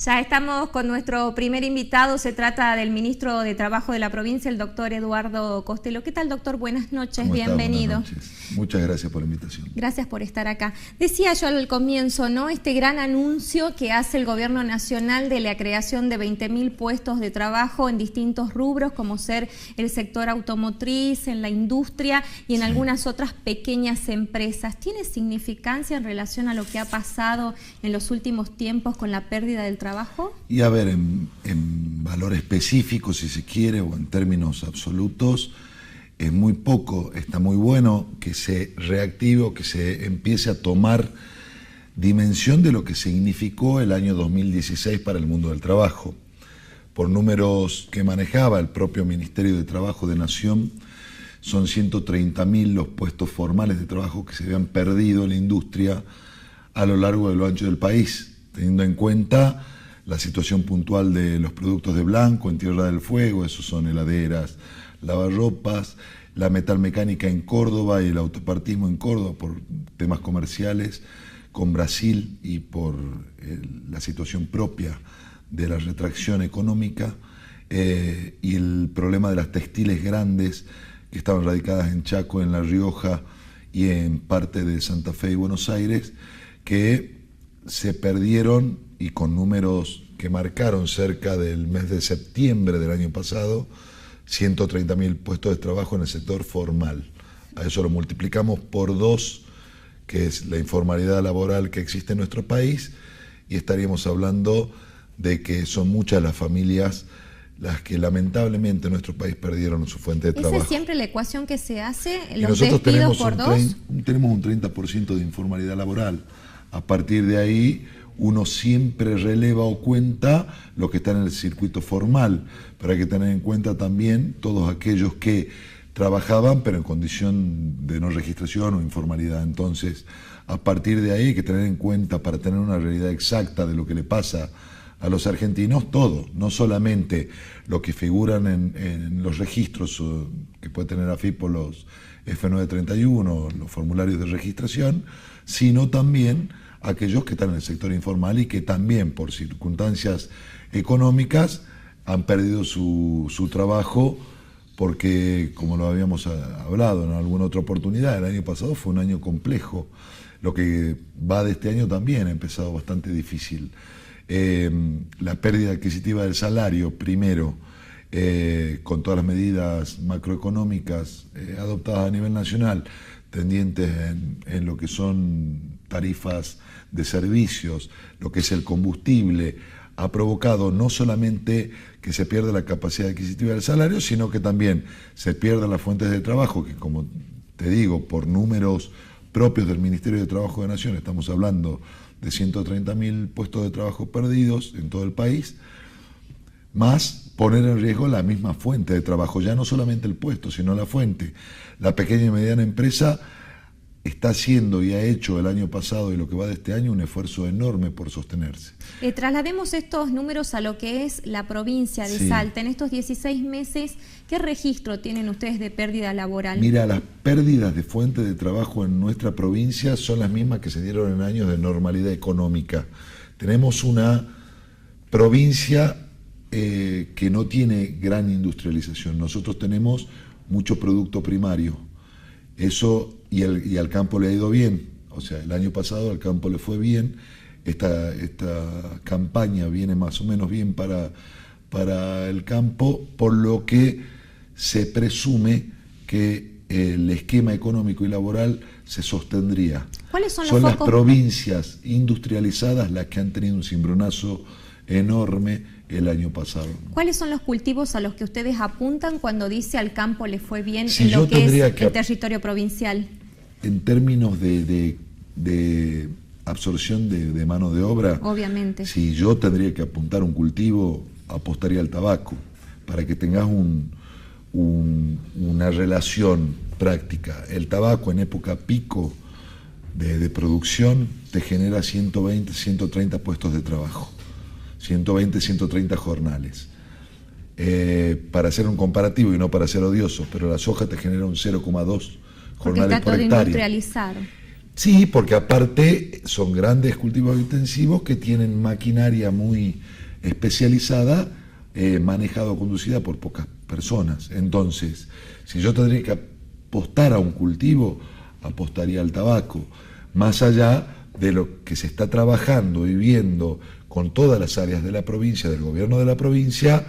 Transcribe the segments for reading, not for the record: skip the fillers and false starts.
Ya estamos con nuestro primer invitado, se trata del ministro de Trabajo de la provincia, el doctor Eduardo Costello. ¿Qué tal, doctor? Buenas noches, bienvenido. Buenas noches. Muchas gracias por la invitación. Gracias por estar acá. Decía yo al comienzo, ¿no? Este gran anuncio que hace el gobierno nacional de la creación de 20.000 puestos de trabajo en distintos rubros, como ser el sector automotriz, en la industria y en algunas otras pequeñas empresas. ¿Tiene significancia en relación a lo que ha pasado en los últimos tiempos con la pérdida del trabajo? Y a ver, en valor específico, si se quiere, o en términos absolutos, es muy poco. Está muy bueno que se reactive o que se empiece a tomar dimensión de lo que significó el año 2016 para el mundo del trabajo. Por números que manejaba el propio Ministerio de Trabajo de Nación, son 130.000 los puestos formales de trabajo que se habían perdido en la industria a lo largo de lo ancho del país, teniendo en cuenta la situación puntual de los productos de blanco en Tierra del Fuego, esos son heladeras, lavarropas, la metalmecánica en Córdoba y el autopartismo en Córdoba por temas comerciales con Brasil y por la situación propia de la retracción económica y el problema de las textiles grandes que estaban radicadas en Chaco, en La Rioja y en parte de Santa Fe y Buenos Aires, que se perdieron y con números que marcaron cerca del mes de septiembre del año pasado, 130.000 puestos de trabajo en el sector formal. A eso lo multiplicamos por 2, que es la informalidad laboral que existe en nuestro país, y estaríamos hablando de que son muchas las familias las que lamentablemente en nuestro país perdieron su fuente de trabajo. ¿Esa es siempre la ecuación que se hace? ¿Los despidos por 2? Tenemos un 30% de informalidad laboral. A partir de ahí, uno siempre releva o cuenta lo que está en el circuito formal, pero hay que tener en cuenta también todos aquellos que trabajaban pero en condición de no registración o informalidad. Entonces, a partir de ahí hay que tener en cuenta, para tener una realidad exacta de lo que le pasa a los argentinos, todo, no solamente lo que figuran en los registros que puede tener AFIP por los F931, los formularios de registración, sino también aquellos que están en el sector informal y que también por circunstancias económicas han perdido su trabajo porque, como lo habíamos hablado en alguna otra oportunidad, el año pasado fue un año complejo. Lo que va de este año también ha empezado bastante difícil. La pérdida adquisitiva del salario, primero, con todas las medidas macroeconómicas adoptadas a nivel nacional, tendientes en lo que son tarifas de servicios, lo que es el combustible, ha provocado no solamente que se pierda la capacidad adquisitiva del salario, sino que también se pierdan las fuentes de trabajo, que, como te digo, por números propios del Ministerio de Trabajo de Nación, estamos hablando de 130.000 puestos de trabajo perdidos en todo el país, más poner en riesgo la misma fuente de trabajo, ya no solamente el puesto, sino la fuente. La pequeña y mediana empresa está haciendo y ha hecho el año pasado y lo que va de este año un esfuerzo enorme por sostenerse. Traslademos estos números a lo que es la provincia de Salta. En estos 16 meses, ¿qué registro tienen ustedes de pérdida laboral? Mira, las pérdidas de fuente de trabajo en nuestra provincia son las mismas que se dieron en años de normalidad económica. Tenemos una provincia que no tiene gran industrialización. Nosotros tenemos mucho producto primario. Eso y al campo le ha ido bien. O sea, el año pasado al campo le fue bien. Esta campaña viene más o menos bien para el campo, por lo que se presume que el esquema económico y laboral se sostendría. ¿Cuáles son los focos? Las provincias industrializadas las que han tenido un cimbronazo enorme el año pasado. ¿Cuáles son los cultivos a los que ustedes apuntan cuando dice al campo le fue bien en lo que es el territorio provincial? En términos de absorción de mano de obra, obviamente. Si yo tendría que apuntar un cultivo, apostaría al tabaco, para que tengas una relación práctica. El tabaco en época pico de producción te genera 120, 130 puestos de trabajo. 120, 130 jornales. Para hacer un comparativo y no para ser odioso, pero la soja te genera un 0,2 jornales por hectárea. Porque está todo industrializado. Sí, porque aparte son grandes cultivos intensivos que tienen maquinaria muy especializada, manejada o conducida por pocas personas. Entonces, si yo tendría que apostar a un cultivo, apostaría al tabaco, más allá de lo que se está trabajando y viendo con todas las áreas de la provincia, del gobierno de la provincia,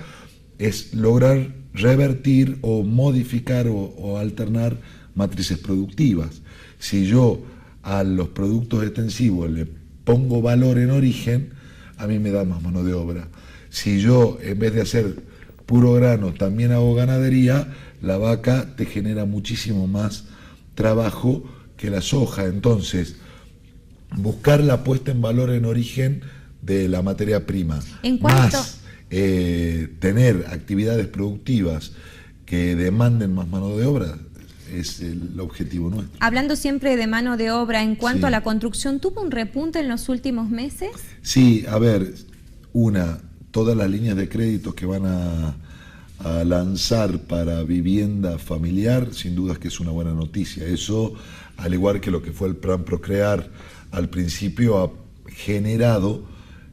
es lograr revertir o modificar o alternar matrices productivas. Si yo a los productos extensivos le pongo valor en origen, a mí me da más mano de obra. Si yo, en vez de hacer puro grano, también hago ganadería, la vaca te genera muchísimo más trabajo que la soja. Entonces, buscar la puesta en valor en origen de la materia prima, más tener actividades productivas que demanden más mano de obra, es el objetivo nuestro. Hablando siempre de mano de obra, en cuanto a la construcción, ¿tuvo un repunte en los últimos meses? Sí, a ver, todas las líneas de créditos que van a lanzar para vivienda familiar, sin dudas que es una buena noticia. Eso, al igual que lo que fue el plan Procrear al principio, ha generado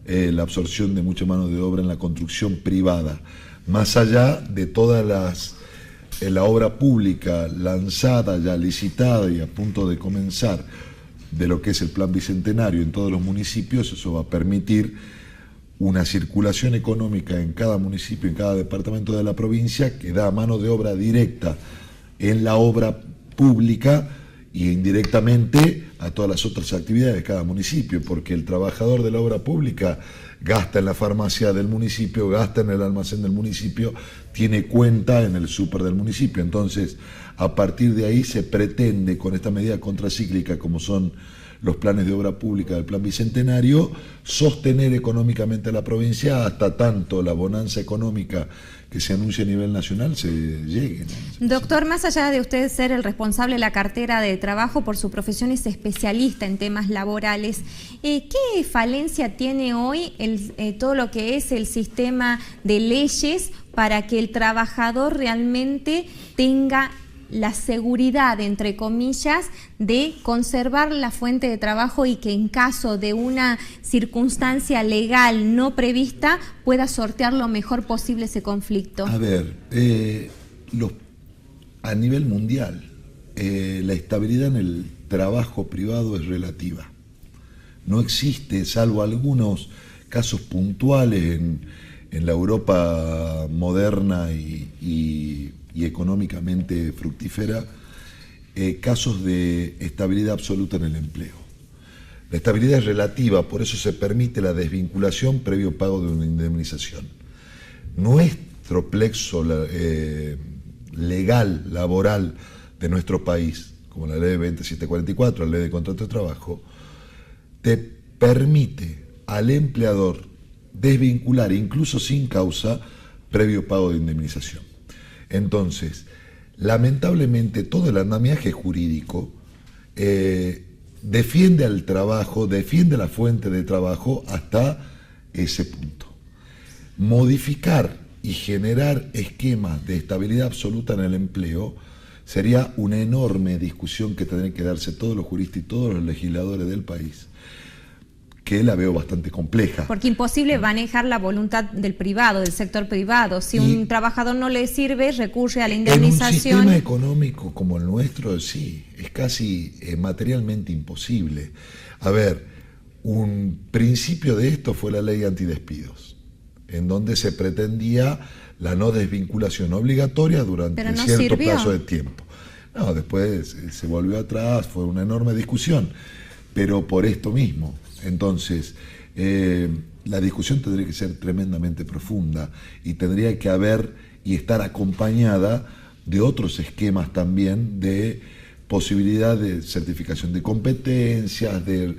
la absorción de mucha mano de obra en la construcción privada, más allá de todas la obra pública lanzada, ya licitada y a punto de comenzar, de lo que es el Plan Bicentenario en todos los municipios. Eso va a permitir una circulación económica en cada municipio, en cada departamento de la provincia, que da mano de obra directa en la obra pública y indirectamente a todas las otras actividades de cada municipio, porque el trabajador de la obra pública gasta en la farmacia del municipio, gasta en el almacén del municipio, tiene cuenta en el súper del municipio. Entonces, a partir de ahí se pretende, con esta medida contracíclica como son los planes de obra pública del Plan Bicentenario, sostener económicamente a la provincia hasta tanto la bonanza económica que se anuncia a nivel nacional se llegue, ¿no? Doctor, más allá de usted ser el responsable de la cartera de trabajo, por su profesión es especialista en temas laborales, ¿qué falencia tiene hoy todo lo que es el sistema de leyes para que el trabajador realmente tenga la seguridad, entre comillas, de conservar la fuente de trabajo y que en caso de una circunstancia legal no prevista pueda sortear lo mejor posible ese conflicto? A ver, a nivel mundial, la estabilidad en el trabajo privado es relativa. No existe, salvo algunos casos puntuales en la Europa moderna y económicamente fructífera, casos de estabilidad absoluta en el empleo. La estabilidad es relativa, por eso se permite la desvinculación previo pago de una indemnización. Nuestro plexo legal, laboral de nuestro país, como la ley 2744, la ley de contrato de trabajo, te permite al empleador desvincular, incluso sin causa, previo pago de indemnización. Entonces, lamentablemente todo el andamiaje jurídico defiende al trabajo, defiende la fuente de trabajo hasta ese punto. Modificar y generar esquemas de estabilidad absoluta en el empleo sería una enorme discusión que tendrían que darse todos los juristas y todos los legisladores del país, que la veo bastante compleja. Porque imposible manejar la voluntad del privado, del sector privado. Si un trabajador no le sirve, recurre a la indemnización. En un sistema económico como el nuestro, sí, es casi materialmente imposible. A ver, un principio de esto fue la ley antidespidos, en donde se pretendía la no desvinculación obligatoria durante cierto plazo de tiempo. No, después se volvió atrás, fue una enorme discusión, pero por esto mismo. Entonces, la discusión tendría que ser tremendamente profunda y tendría que haber y estar acompañada de otros esquemas también de posibilidad de certificación de competencias, de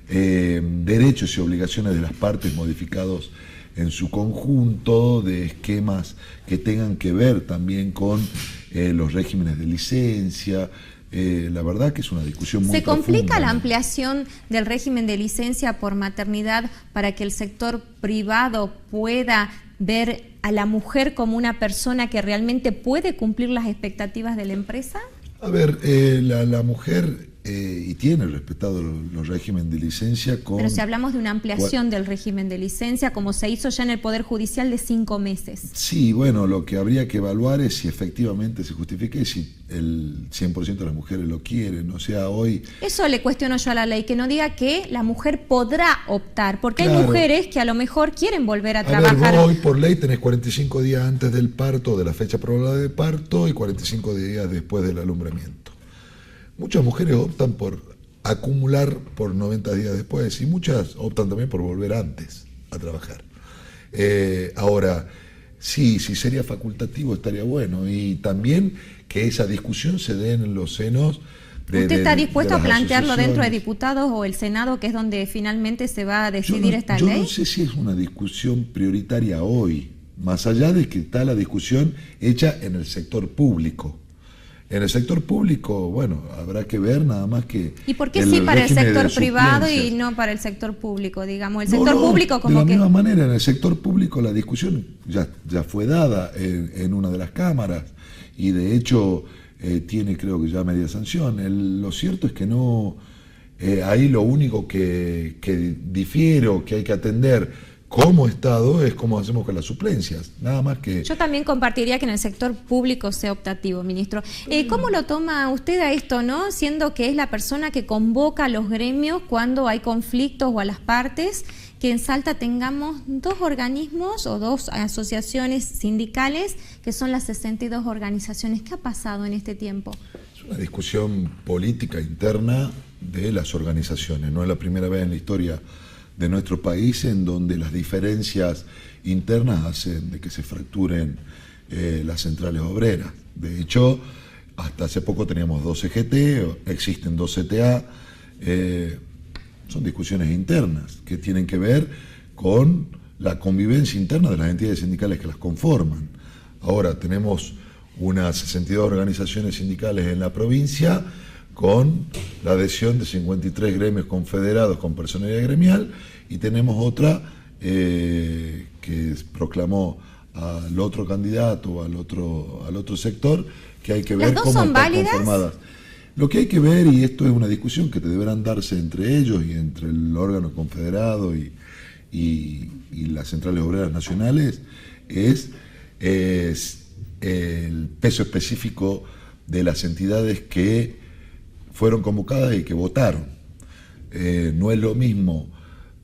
derechos y obligaciones de las partes modificados en su conjunto, de esquemas que tengan que ver también con los regímenes de licencia. La verdad que es una discusión muy profunda. ¿Se complica la ampliación del régimen de licencia por maternidad para que el sector privado pueda ver a la mujer como una persona que realmente puede cumplir las expectativas de la empresa? A ver, la mujer y tiene respetado los regímenes de licencia. Pero si hablamos de una ampliación del régimen de licencia, como se hizo ya en el Poder Judicial, de 5 meses. Sí, bueno, lo que habría que evaluar es si efectivamente se justifica y si el 100% de las mujeres lo quieren. O sea, hoy... Eso le cuestiono yo a la ley, que no diga que la mujer podrá optar, porque claro, hay mujeres que a lo mejor quieren volver a trabajar. Ver, vos hoy por ley tenés 45 días antes del parto, de la fecha probable de parto, y 45 días después del alumbramiento. Muchas mujeres optan por acumular por 90 días después y muchas optan también por volver antes a trabajar. Ahora, sí, si sería facultativo estaría bueno, y también que esa discusión se dé en los senos de... ¿Usted está dispuesto a plantearlo dentro de diputados diputados o el Senado, que es donde finalmente se va a decidir esta ley? Yo no sé si es una discusión prioritaria hoy, más allá de que está la discusión hecha en el sector público. En el sector público, bueno, habrá que ver nada más que... ¿Y por qué sí para el sector privado y no para el sector público, digamos? El sector público como de la que... misma manera, en el sector público la discusión ya fue dada en una de las cámaras y de hecho tiene, creo que ya media sanción. Lo cierto es que no... ahí lo único que difiere o que hay que atender como Estado es cómo hacemos con las suplencias, nada más que... Yo también compartiría que en el sector público sea optativo, ministro. ¿Cómo lo toma usted a esto, no? Siendo que es la persona que convoca a los gremios cuando hay conflictos o a las partes, que en Salta tengamos 2 organismos o 2 asociaciones sindicales que son las 62 organizaciones. ¿Qué ha pasado en este tiempo? Es una discusión política interna de las organizaciones, no es la primera vez en la historia de nuestro país en donde las diferencias internas hacen de que se fracturen las centrales obreras. De hecho, hasta hace poco teníamos 2 CGT, existen 2 CTA, son discusiones internas que tienen que ver con la convivencia interna de las entidades sindicales que las conforman. Ahora tenemos unas 62 organizaciones sindicales en la provincia, con la adhesión de 53 gremios confederados con personería gremial, y tenemos otra que proclamó al otro candidato, al otro sector, que hay que ver cómo están conformadas. Lo que hay que ver, y esto es una discusión que deberán darse entre ellos y entre el órgano confederado y las centrales obreras nacionales, es el peso específico de las entidades que fueron convocadas y que votaron. No es lo mismo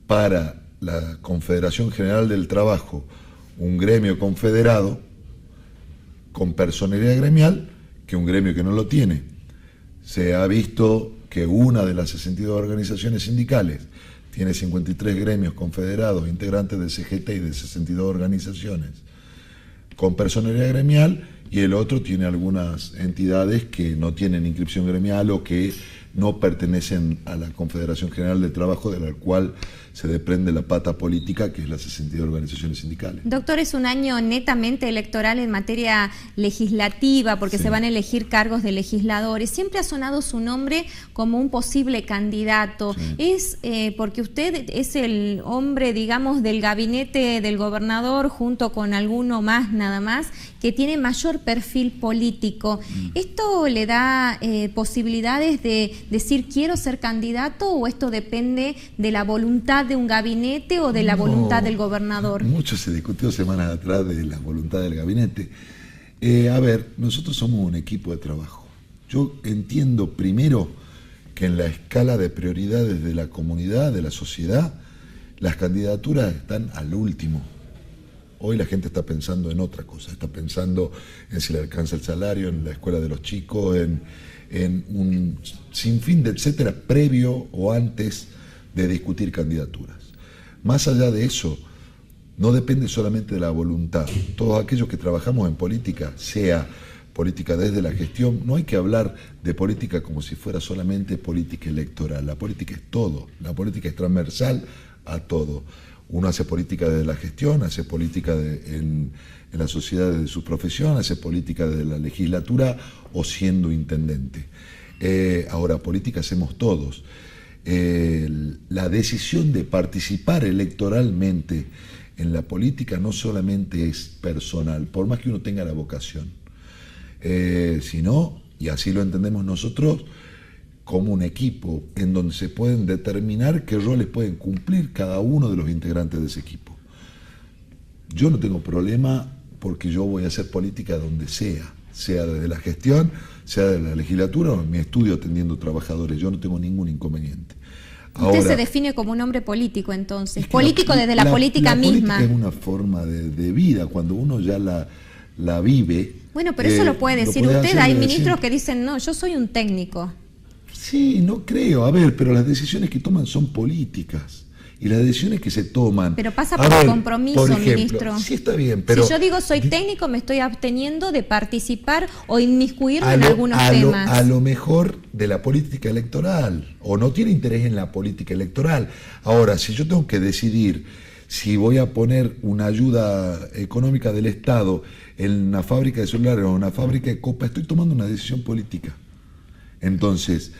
para la Confederación General del Trabajo un gremio confederado con personería gremial que un gremio que no lo tiene. Se ha visto que una de las 62 organizaciones sindicales tiene 53 gremios confederados integrantes del CGT y de 62 organizaciones con personería gremial, y el otro tiene algunas entidades que no tienen inscripción gremial o que no pertenecen a la Confederación General del Trabajo, de la cual se desprende la pata política, que es las 62 organizaciones sindicales. Doctor, es un año netamente electoral en materia legislativa, porque se van a elegir cargos de legisladores. Siempre ha sonado su nombre como un posible candidato. Es porque usted es el hombre, digamos, del gabinete del gobernador, junto con alguno más, nada más, que tiene mayor perfil político. ¿Esto le da posibilidades de decir quiero ser candidato, o esto depende de la voluntad de un gabinete o de la voluntad del gobernador? Mucho se discutió semanas atrás de la voluntad del gabinete. A ver, nosotros somos un equipo de trabajo. Yo entiendo primero que en la escala de prioridades de la comunidad, de la sociedad, las candidaturas están al último. Hoy la gente está pensando en otra cosa, está pensando en si le alcanza el salario, en la escuela de los chicos, en un sinfín de etcétera, previo o antes de discutir candidaturas. Más allá de eso, no depende solamente de la voluntad. Todos aquellos que trabajamos en política, sea política desde la gestión, no hay que hablar de política como si fuera solamente política electoral. La política es todo, la política es transversal a todo. Uno hace política desde la gestión, hace política en la sociedad desde su profesión, hace política desde la legislatura o siendo intendente. Ahora, política hacemos todos. La decisión de participar electoralmente en la política no solamente es personal, por más que uno tenga la vocación, sino, y así lo entendemos nosotros, como un equipo en donde se pueden determinar qué roles pueden cumplir cada uno de los integrantes de ese equipo. Yo no tengo problema porque yo voy a hacer política donde sea desde la gestión, sea de la legislatura o en mi estudio atendiendo trabajadores. Yo no tengo ningún inconveniente. Usted se define como un hombre político, entonces. Político desde la política misma. La política es una forma de vida. Cuando uno ya la vive... Bueno, pero eso lo puede decir usted. Hay ministros que dicen, no, yo soy un técnico. Sí, no creo. A ver, pero las decisiones que toman son políticas. Y las decisiones que se toman... Pero pasa por el compromiso, por ejemplo, ministro. Sí, está bien, pero... Si yo digo soy técnico, me estoy absteniendo de participar o inmiscuirme en algunos temas. A lo mejor de la política electoral, o no tiene interés en la política electoral. Ahora, si yo tengo que decidir si voy a poner una ayuda económica del Estado en una fábrica de celulares o en una fábrica de copa, estoy tomando una decisión política. Entonces...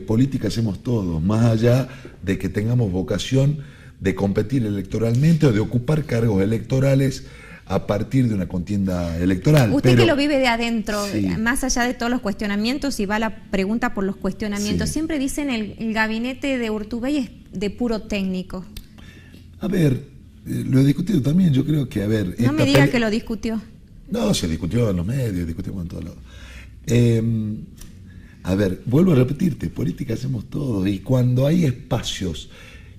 política hacemos todos, más allá de que tengamos vocación de competir electoralmente o de ocupar cargos electorales a partir de una contienda electoral. Usted que lo vive de adentro, sí, más allá de todos los cuestionamientos, y va la pregunta por los cuestionamientos, sí, siempre dicen el gabinete de Urtubey es de puro técnico. A ver, lo he discutido también, yo creo que, a ver... No me diga que lo discutió. No, se discutió en los medios, discutimos en todos lados. A ver, vuelvo a repetirte, política hacemos todos, y cuando hay espacios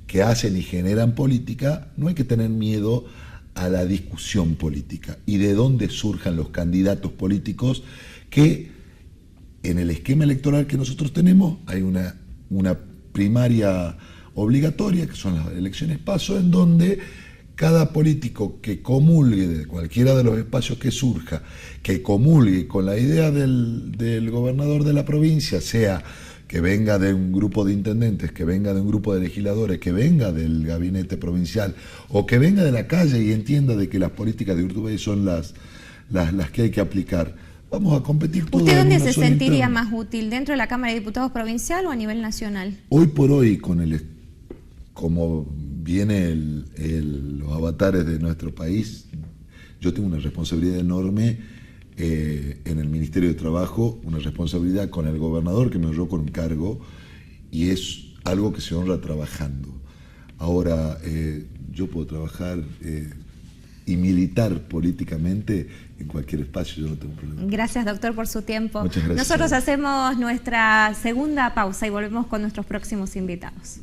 que hacen y generan política, no hay que tener miedo a la discusión política y de dónde surjan los candidatos políticos, que en el esquema electoral que nosotros tenemos hay una primaria obligatoria, que son las elecciones PASO, en donde cada político que comulgue de cualquiera de los espacios que surja, que comulgue con la idea del gobernador de la provincia, sea que venga de un grupo de intendentes, que venga de un grupo de legisladores, que venga del gabinete provincial, o que venga de la calle y entienda de que las políticas de Urtubey son las que hay que aplicar, vamos a competir todos. ¿Usted dónde se sentiría más útil? ¿Dentro de la Cámara de Diputados provincial o a nivel nacional? Hoy por hoy, como vienen los avatares de nuestro país, yo tengo una responsabilidad enorme en el Ministerio de Trabajo, una responsabilidad con el gobernador que me honró con un cargo, y es algo que se honra trabajando. Ahora, yo puedo trabajar y militar políticamente en cualquier espacio, yo no tengo problema. Gracias, doctor, por su tiempo. Muchas gracias. Nosotros hacemos nuestra segunda pausa y volvemos con nuestros próximos invitados.